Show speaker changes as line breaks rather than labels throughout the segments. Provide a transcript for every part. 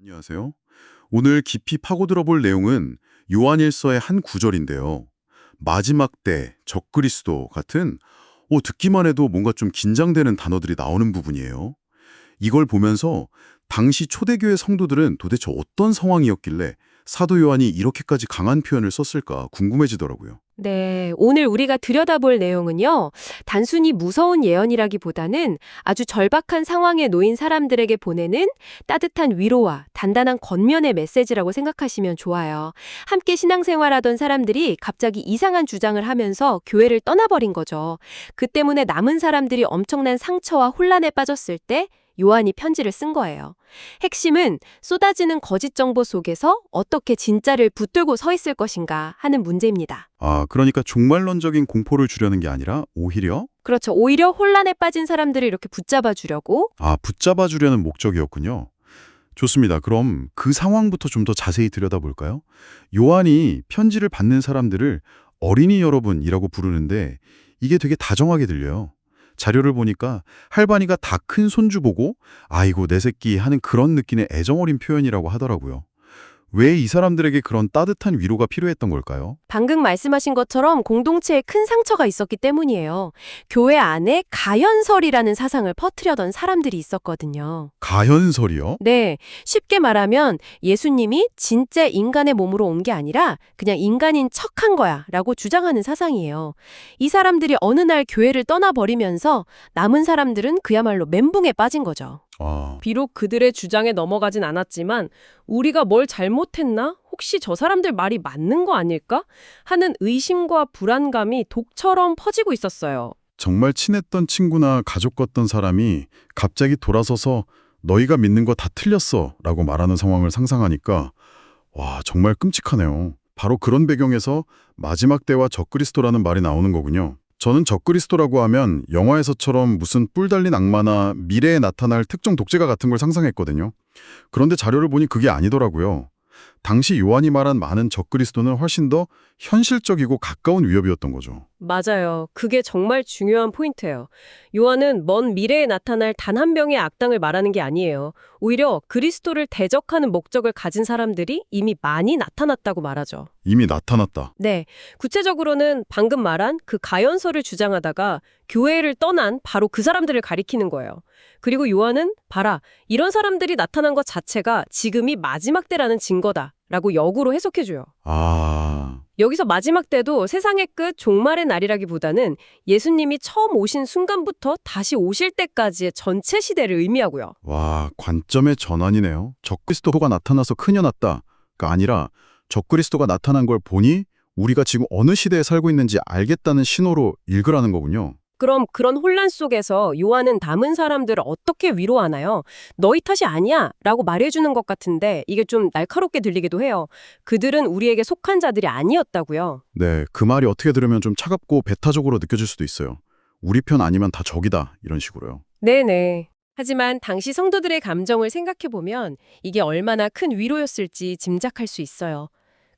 안녕하세요. 오늘 깊이 파고들어 볼 내용은 요한일서의 한 구절인데요. 마지막 때, 적그리스도 같은 듣기만 해도 뭔가 좀 긴장되는 단어들이 나오는 부분이에요. 이걸 보면서 당시 초대교회 성도들은 도대체 어떤 상황이었길래 사도 요한이 이렇게까지 강한 표현을 썼을까 궁금해지더라고요.
네, 오늘 우리가 들여다볼 내용은요, 단순히 무서운 예언이라기보다는 아주 절박한 상황에 놓인 사람들에게 보내는 따뜻한 위로와 단단한 권면의 메시지라고 생각하시면 좋아요. 함께 신앙생활하던 사람들이 갑자기 이상한 주장을 하면서 교회를 떠나버린 거죠. 그 때문에 남은 사람들이 엄청난 상처와 혼란에 빠졌을 때 요한이 편지를 쓴 거예요. 핵심은 쏟아지는 거짓 정보 속에서 어떻게 진짜를 붙들고 서 있을 것인가 하는 문제입니다.
그러니까 종말론적인 공포를 주려는 게 아니라 오히려
그렇죠. 오히려 혼란에 빠진 사람들을 이렇게 붙잡아 주려고.
붙잡아 주려는 목적이었군요. 좋습니다. 그럼 그 상황부터 좀 더 자세히 들여다볼까요? 요한이 편지를 받는 사람들을 어린이 여러분이라고 부르는데 이게 되게 다정하게 들려요. 자료를 보니까 할바니가 다 큰 손주 보고 아이고 내 새끼 하는 그런 느낌의 애정어린 표현이라고 하더라고요. 왜 이 사람들에게 그런 따뜻한 위로가 필요했던 걸까요?
방금 말씀하신 것처럼 공동체에 큰 상처가 있었기 때문이에요. 교회 안에 가연설이라는 사상을 퍼뜨려던 사람들이 있었거든요.
가현설이요?
네, 쉽게 말하면 예수님이 진짜 인간의 몸으로 온 게 아니라 그냥 인간인 척한 거야 라고 주장하는 사상이에요. 이 사람들이 어느 날 교회를 떠나버리면서 남은 사람들은 그야말로 멘붕에 빠진 거죠.
비록 그들의 주장에 넘어가진 않았지만 우리가 뭘 잘못했나? 혹시 저 사람들 말이 맞는 거 아닐까? 하는 의심과 불안감이 독처럼 퍼지고 있었어요.
정말 친했던 친구나 가족 같던 사람이 갑자기 돌아서서 너희가 믿는 거 다 틀렸어 라고 말하는 상황을 상상하니까 와, 정말 끔찍하네요. 바로 그런 배경에서 마지막 때와 적그리스도라는 말이 나오는 거군요. 저는 적그리스도라고 하면 영화에서처럼 무슨 뿔 달린 악마나 미래에 나타날 특정 독재가 같은 걸 상상했거든요. 그런데 자료를 보니 그게 아니더라고요. 당시 요한이 말한 많은 적그리스도는 훨씬 더 현실적이고 가까운 위협이었던 거죠.
맞아요. 그게 정말 중요한 포인트예요. 요한은 먼 미래에 나타날 단 한 명의 악당을 말하는 게 아니에요. 오히려 그리스도를 대적하는 목적을 가진 사람들이 이미 많이 나타났다고 말하죠.
이미 나타났다.
네, 구체적으로는 방금 말한 그 가연설을 주장하다가 교회를 떠난 바로 그 사람들을 가리키는 거예요. 그리고 요한은 봐라, 이런 사람들이 나타난 것 자체가 지금이 마지막 때라는 증거다 라고 역으로 해석해줘요. 여기서 마지막 때도 세상의 끝, 종말의 날이라기보다는 예수님이 처음 오신 순간부터 다시 오실 때까지의 전체 시대를 의미하고요.
와, 관점의 전환이네요. 적그리스도가 나타나서 큰일 났다가 아니라 적그리스도가 나타난 걸 보니 우리가 지금 어느 시대에 살고 있는지 알겠다는 신호로 읽으라는 거군요.
그럼 그런 혼란 속에서 요한은 남은 사람들을 어떻게 위로하나요? 너희 탓이 아니야 라고 말해주는 것 같은데 이게 좀 날카롭게 들리기도 해요. 그들은 우리에게 속한 자들이 아니었다고요.
네, 그 말이 어떻게 들으면 좀 차갑고 배타적으로 느껴질 수도 있어요. 우리 편 아니면 다 적이다, 이런 식으로요.
네네. 하지만 당시 성도들의 감정을 생각해보면 이게 얼마나 큰 위로였을지 짐작할 수 있어요.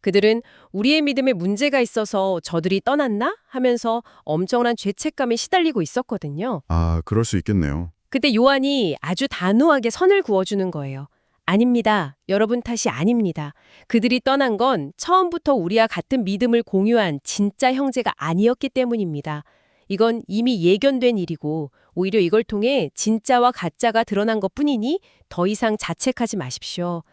그들은 우리의 믿음에 문제가 있어서 저들이 떠났나? 하면서 엄청난 죄책감에 시달리고 있었거든요.
그럴 수 있겠네요.
그때 요한이 아주 단호하게 선을 그어주는 거예요. 아닙니다. 여러분 탓이 아닙니다. 그들이 떠난 건 처음부터 우리와 같은 믿음을 공유한 진짜 형제가 아니었기 때문입니다. 이건 이미 예견된 일이고 오히려 이걸 통해 진짜와 가짜가 드러난 것뿐이니 더 이상 자책하지 마십시오.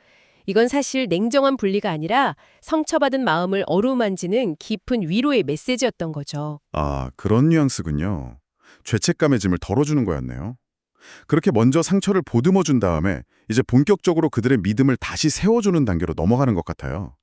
이건 사실 냉정한 분리가 아니라 상처받은 마음을 어루만지는 깊은 위로의 메시지였던 거죠.
그런 뉘앙스군요. 죄책감의 짐을 덜어주는 거였네요. 그렇게 먼저 상처를 보듬어준 다음에 이제 본격적으로 그들의 믿음을 다시 세워주는 단계로 넘어가는 것 같아요.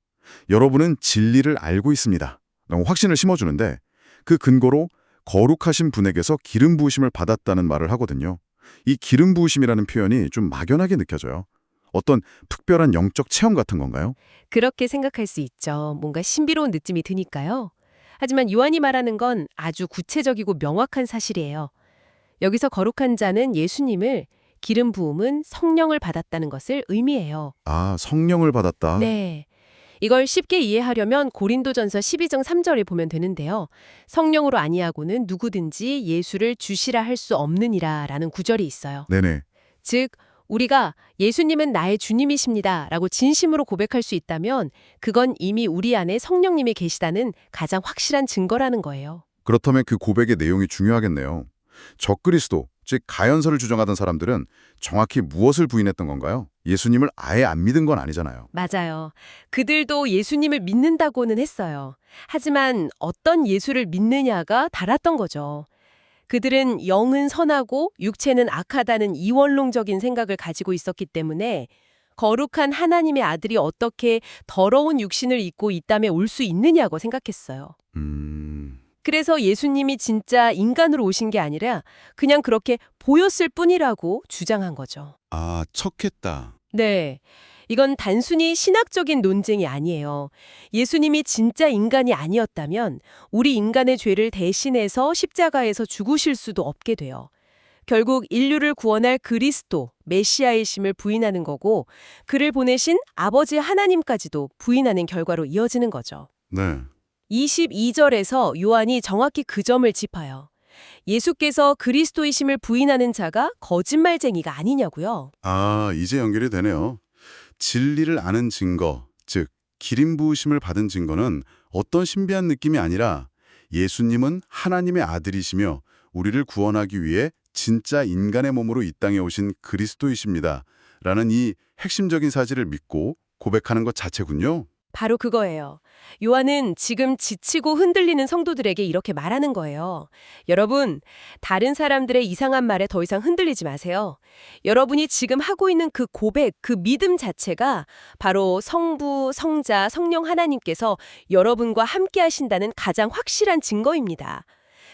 여러분은 진리를 알고 있습니다. 라고 확신을 심어주는데 그 근거로 거룩하신 분에게서 기름 부으심을 받았다는 말을 하거든요. 이 기름 부으심이라는 표현이 좀 막연하게 느껴져요. 어떤 특별한 영적 체험 같은 건가요?
그렇게 생각할 수 있죠. 뭔가 신비로운 느낌이 드니까요. 하지만 요한이 말하는 건 아주 구체적이고 명확한 사실이에요. 여기서 거룩한 자는 예수님을, 기름 부음은 성령을 받았다는 것을 의미해요.
성령을 받았다.
네. 이걸 쉽게 이해하려면 고린도전서 12장 3절에 보면 되는데요. 성령으로 아니하고는 누구든지 예수를 주시라 할 수 없느니라 라는 구절이 있어요.
네네.
즉 우리가 예수님은 나의 주님이십니다 라고 진심으로 고백할 수 있다면 그건 이미 우리 안에 성령님이 계시다는 가장 확실한 증거라는 거예요.
그렇다면 그 고백의 내용이 중요하겠네요. 적그리스도, 즉 가연서를 주장하던 사람들은 정확히 무엇을 부인했던 건가요? 예수님을 아예 안 믿은 건 아니잖아요.
맞아요. 그들도 예수님을 믿는다고는 했어요. 하지만 어떤 예수를 믿느냐가 달랐던 거죠. 그들은 영은 선하고 육체는 악하다는 이원론적인 생각을 가지고 있었기 때문에 거룩한 하나님의 아들이 어떻게 더러운 육신을 입고 이 땅에 올 수 있느냐고 생각했어요. 그래서 예수님이 진짜 인간으로 오신 게 아니라 그냥 그렇게 보였을 뿐이라고 주장한 거죠.
아, 척했다.
네. 이건 단순히 신학적인 논쟁이 아니에요. 예수님이 진짜 인간이 아니었다면 우리 인간의 죄를 대신해서 십자가에서 죽으실 수도 없게 돼요. 결국 인류를 구원할 그리스도, 메시아이심을 부인하는 거고 그를 보내신 아버지 하나님까지도 부인하는 결과로 이어지는 거죠.
네.
22절에서 요한이 정확히 그 점을 짚어요. 예수께서 그리스도이심을 부인하는 자가 거짓말쟁이가 아니냐고요.
아, 이제 연결이 되네요. 진리를 아는 증거, 즉 기름 부으심을 받은 증거는 어떤 신비한 느낌이 아니라 예수님은 하나님의 아들이시며 우리를 구원하기 위해 진짜 인간의 몸으로 이 땅에 오신 그리스도이십니다. 라는 이 핵심적인 사실을 믿고 고백하는 것 자체군요.
바로 그거예요. 요한은 지금 지치고 흔들리는 성도들에게 이렇게 말하는 거예요. 여러분, 다른 사람들의 이상한 말에 더 이상 흔들리지 마세요. 여러분이 지금 하고 있는 그 고백, 그 믿음 자체가 바로 성부, 성자, 성령 하나님께서 여러분과 함께 하신다는 가장 확실한 증거입니다.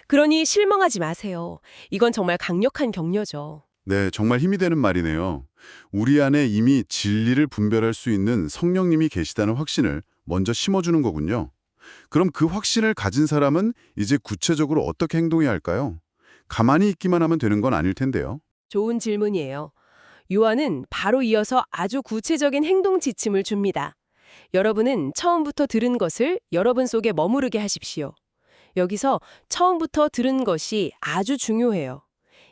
그러니 실망하지 마세요. 이건 정말 강력한 격려죠.
네, 정말 힘이 되는 말이네요. 우리 안에 이미 진리를 분별할 수 있는 성령님이 계시다는 확신을 먼저 심어주는 거군요. 그럼 그 확신을 가진 사람은 이제 구체적으로 어떻게 행동해야 할까요? 가만히 있기만 하면 되는 건 아닐 텐데요.
좋은 질문이에요. 요한은 바로 이어서 아주 구체적인 행동 지침을 줍니다. 여러분은 처음부터 들은 것을 여러분 속에 머무르게 하십시오. 여기서 처음부터 들은 것이 아주 중요해요.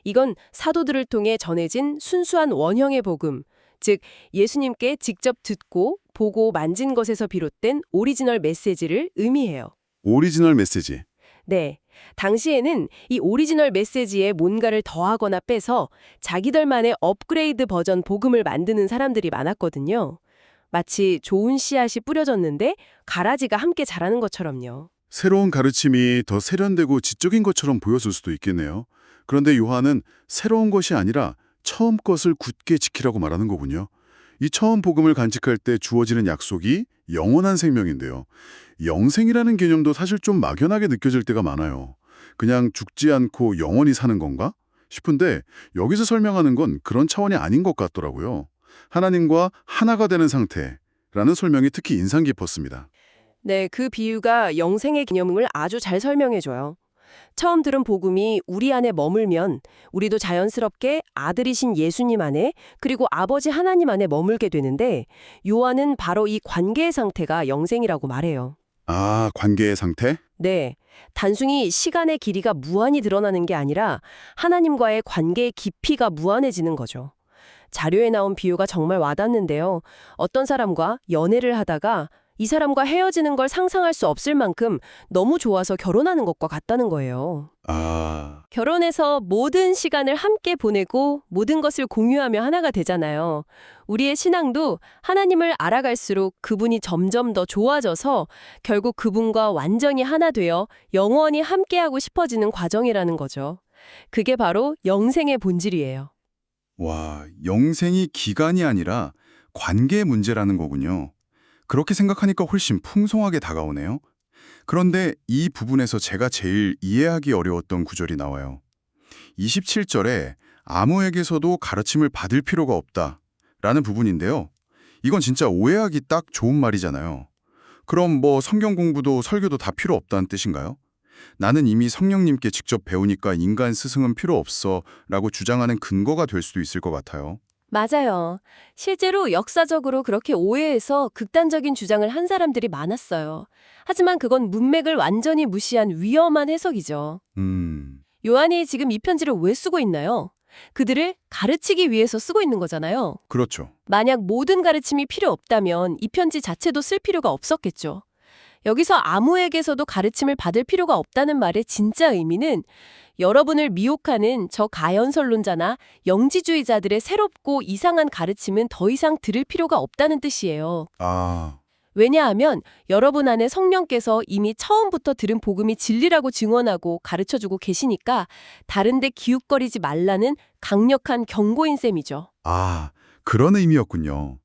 이건 사도들을 통해 전해진 순수한 원형의 복음, 즉 예수님께 직접 듣고 보고 만진 것에서 비롯된 오리지널 메시지를 의미해요.
오리지널 메시지.
네, 당시에는 이 오리지널 메시지에 뭔가를 더하거나 빼서 자기들만의 업그레이드 버전 복음을 만드는 사람들이 많았거든요. 마치 좋은 씨앗이 뿌려졌는데 가라지가 함께 자라는 것처럼요.
새로운 가르침이 더 세련되고 지적인 것처럼 보였을 수도 있겠네요. 그런데 요한은 새로운 것이 아니라 처음 것을 굳게 지키라고 말하는 거군요. 이 처음 복음을 간직할 때 주어지는 약속이 영원한 생명인데요. 영생이라는 개념도 사실 좀 막연하게 느껴질 때가 많아요. 그냥 죽지 않고 영원히 사는 건가? 싶은데 여기서 설명하는 건 그런 차원이 아닌 것 같더라고요. 하나님과 하나가 되는 상태라는 설명이 특히 인상 깊었습니다.
네, 그 비유가 영생의 개념을 아주 잘 설명해줘요. 처음 들은 복음이 우리 안에 머물면 우리도 자연스럽게 아들이신 예수님 안에 그리고 아버지 하나님 안에 머물게 되는데 요한은 바로 이 관계의 상태가 영생이라고 말해요.
아, 관계의 상태?
네, 단순히 시간의 길이가 무한히 드러나는 게 아니라 하나님과의 관계의 깊이가 무한해지는 거죠. 자료에 나온 비유가 정말 와닿는데요. 어떤 사람과 연애를 하다가 이 사람과 헤어지는 걸 상상할 수 없을 만큼 너무 좋아서 결혼하는 것과 같다는 거예요.
아,
결혼해서 모든 시간을 함께 보내고 모든 것을 공유하며 하나가 되잖아요. 우리의 신앙도 하나님을 알아갈수록 그분이 점점 더 좋아져서 결국 그분과 완전히 하나 되어 영원히 함께하고 싶어지는 과정이라는 거죠. 그게 바로 영생의 본질이에요.
와, 영생이 기간이 아니라 관계의 문제라는 거군요. 그렇게 생각하니까 훨씬 풍성하게 다가오네요. 그런데 이 부분에서 제가 제일 이해하기 어려웠던 구절이 나와요. 27절에 아무에게서도 가르침을 받을 필요가 없다라는 부분인데요. 이건 진짜 오해하기 딱 좋은 말이잖아요. 그럼 뭐 성경 공부도 설교도 다 필요 없다는 뜻인가요? 나는 이미 성령님께 직접 배우니까 인간 스승은 필요 없어 라고 주장하는 근거가 될 수도 있을 것 같아요.
맞아요. 실제로 역사적으로 그렇게 오해해서 극단적인 주장을 한 사람들이 많았어요. 하지만 그건 문맥을 완전히 무시한 위험한 해석이죠. 요한이 지금 이 편지를 왜 쓰고 있나요? 그들을 가르치기 위해서 쓰고 있는 거잖아요.
그렇죠.
만약 모든 가르침이 필요 없다면 이 편지 자체도 쓸 필요가 없었겠죠. 여기서 아무에게서도 가르침을 받을 필요가 없다는 말의 진짜 의미는 여러분을 미혹하는 저 가연설론자나 영지주의자들의 새롭고 이상한 가르침은 더 이상 들을 필요가 없다는 뜻이에요.
아,
왜냐하면 여러분 안에 성령께서 이미 처음부터 들은 복음이 진리라고 증언하고 가르쳐주고 계시니까 다른데 기웃거리지 말라는 강력한 경고인 셈이죠.
그런 의미였군요.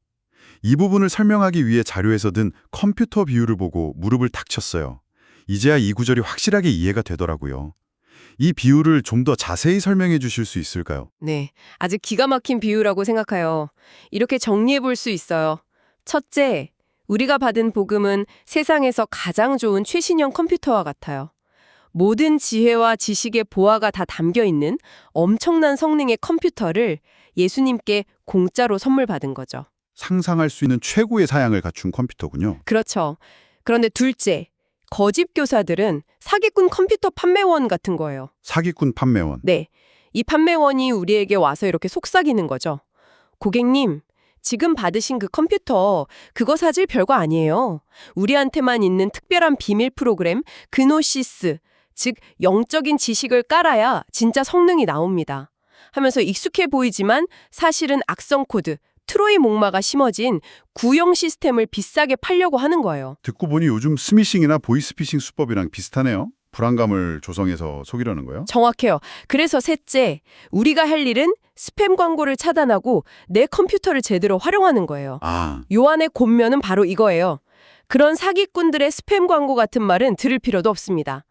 이 부분을 설명하기 위해 자료에서 든 컴퓨터 비유를 보고 무릎을 탁 쳤어요. 이제야 이 구절이 확실하게 이해가 되더라고요. 이 비유를 좀 더 자세히 설명해 주실 수 있을까요?
네, 아주 기가 막힌 비유라고 생각해요. 이렇게 정리해 볼 수 있어요. 첫째, 우리가 받은 복음은 세상에서 가장 좋은 최신형 컴퓨터와 같아요. 모든 지혜와 지식의 보화가 다 담겨 있는 엄청난 성능의 컴퓨터를 예수님께 공짜로 선물 받은 거죠.
상상할 수 있는 최고의 사양을 갖춘 컴퓨터군요.
그렇죠. 그런데 둘째, 거짓 교사들은 사기꾼 컴퓨터 판매원 같은 거예요.
사기꾼 판매원.
네, 이 판매원이 우리에게 와서 이렇게 속삭이는 거죠. 고객님, 지금 받으신 그 컴퓨터, 그거 사실 별거 아니에요. 우리한테만 있는 특별한 비밀 프로그램, 그노시스, 즉 영적인 지식을 깔아야 진짜 성능이 나옵니다. 하면서 익숙해 보이지만 사실은 악성 코드, 트로이 목마가 심어진 구형 시스템을 비싸게 팔려고 하는 거예요.
듣고 보니 요즘 스미싱이나 보이스피싱 수법이랑 비슷하네요. 불안감을 조성해서 속이려는 거요?
정확해요. 그래서 셋째, 우리가 할 일은 스팸 광고를 차단하고 내 컴퓨터를 제대로 활용하는 거예요. 요한의 권면은 바로 이거예요. 그런 사기꾼들의 스팸 광고 같은 말은 들을 필요도 없습니다.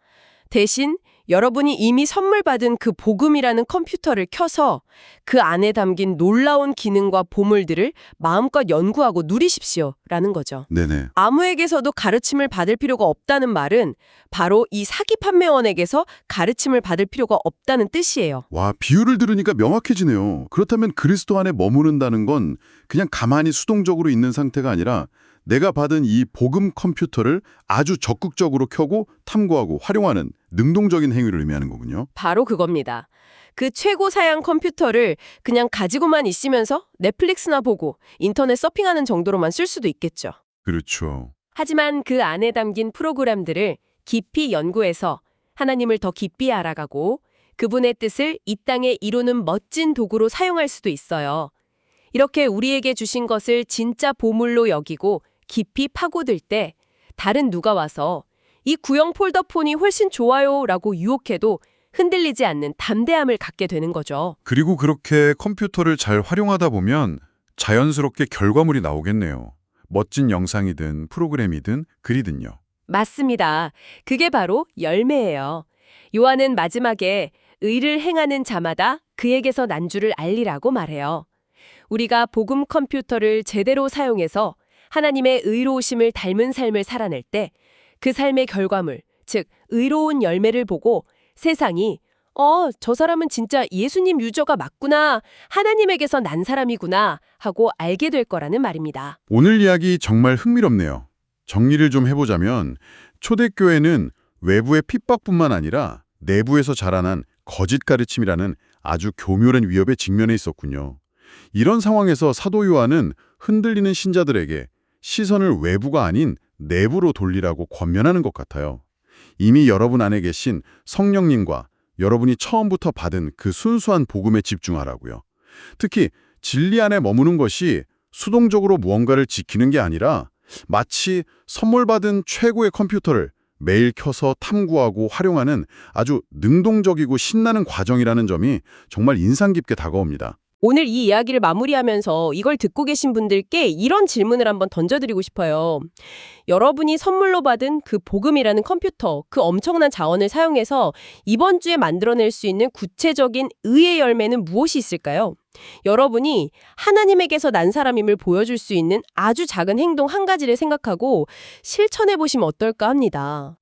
대신 여러분이 이미 선물 받은 그 복음이라는 컴퓨터를 켜서 그 안에 담긴 놀라운 기능과 보물들을 마음껏 연구하고 누리십시오. 라는 거죠.
네네.
아무에게서도 가르침을 받을 필요가 없다는 말은 바로 이 사기 판매원에게서 가르침을 받을 필요가 없다는 뜻이에요.
와, 비유를 들으니까 명확해지네요. 그렇다면 그리스도 안에 머무른다는 건 그냥 가만히 수동적으로 있는 상태가 아니라 내가 받은 이 복음 컴퓨터를 아주 적극적으로 켜고 탐구하고 활용하는 능동적인 행위를 의미하는 거군요.
바로 그겁니다. 그 최고 사양 컴퓨터를 그냥 가지고만 있으면서 넷플릭스나 보고 인터넷 서핑하는 정도로만 쓸 수도 있겠죠.
그렇죠.
하지만 그 안에 담긴 프로그램들을 깊이 연구해서 하나님을 더 깊이 알아가고 그분의 뜻을 이 땅에 이루는 멋진 도구로 사용할 수도 있어요. 이렇게 우리에게 주신 것을 진짜 보물로 여기고 깊이 파고들 때 다른 누가 와서 이 구형 폴더폰이 훨씬 좋아요 라고 유혹해도 흔들리지 않는 담대함을 갖게 되는 거죠.
그리고 그렇게 컴퓨터를 잘 활용하다 보면 자연스럽게 결과물이 나오겠네요. 멋진 영상이든 프로그램이든 글이든요.
맞습니다. 그게 바로 열매예요. 요한은 마지막에 의를 행하는 자마다 그에게서 난 줄을 알리라고 말해요. 우리가 복음 컴퓨터를 제대로 사용해서 하나님의 의로우심을 닮은 삶을 살아낼 때 그 삶의 결과물, 즉 의로운 열매를 보고 세상이 저 사람은 진짜 예수님 유저가 맞구나, 하나님에게서 난 사람이구나 하고 알게 될 거라는 말입니다.
오늘 이야기 정말 흥미롭네요. 정리를 좀 해보자면 초대교회는 외부의 핍박뿐만 아니라 내부에서 자라난 거짓 가르침이라는 아주 교묘한 위협에 직면해 있었군요. 이런 상황에서 사도 요한은 흔들리는 신자들에게 시선을 외부가 아닌 내부로 돌리라고 권면하는 것 같아요. 이미 여러분 안에 계신 성령님과 여러분이 처음부터 받은 그 순수한 복음에 집중하라고요. 특히 진리 안에 머무는 것이 수동적으로 무언가를 지키는 게 아니라 마치 선물 받은 최고의 컴퓨터를 매일 켜서 탐구하고 활용하는 아주 능동적이고 신나는 과정이라는 점이 정말 인상 깊게 다가옵니다.
오늘 이 이야기를 마무리하면서 이걸 듣고 계신 분들께 이런 질문을 한번 던져드리고 싶어요. 여러분이 선물로 받은 그 복음이라는 컴퓨터, 그 엄청난 자원을 사용해서 이번 주에 만들어낼 수 있는 구체적인 의의 열매는 무엇이 있을까요? 여러분이 하나님에게서 난 사람임을 보여줄 수 있는 아주 작은 행동 한 가지를 생각하고 실천해 보시면 어떨까 합니다.